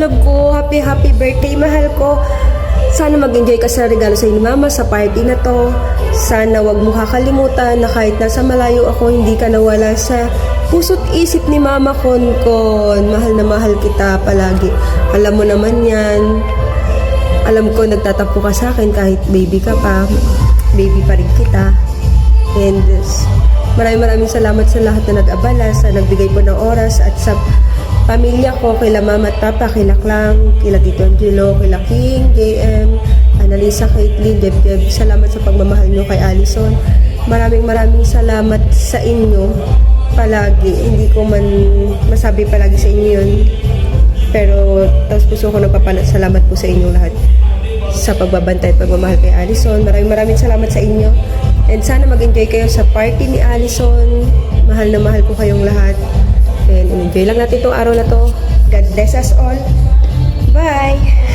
love ko. Happy, happy birthday, mahal ko. Sana mag-enjoy ka sa regalo sa ni Mama sa party na to. Sana wag mo kakalimutan na kahit nasa malayo ako, hindi ka nawala sa puso't isip ni Mama Konkon. Mahal na mahal kita palagi. Alam mo naman yan. Alam ko nagtatampo ka sa akin kahit baby ka pa. Baby pa rin kita. And maraming salamat sa lahat na nag-abala, sa nagbigay po ng oras at sa pamilya ko, kila Mama at Papa, kila Klang, kila Tito Angelo, kila King, JM, Annalisa, Caitlyn, Deb. Salamat sa pagmamahal nyo kay Allison. Maraming salamat sa inyo palagi. Hindi ko man masabi palagi sa inyo yun. Pero taos puso ko salamat po sa inyo lahat sa pagbabantay at pagmamahal kay Allison. Maraming salamat sa inyo. And sana mag-enjoy kayo sa party ni Allison. Mahal na mahal ko kayong lahat. And enjoy lang natin itong araw na to. God bless us all. Bye!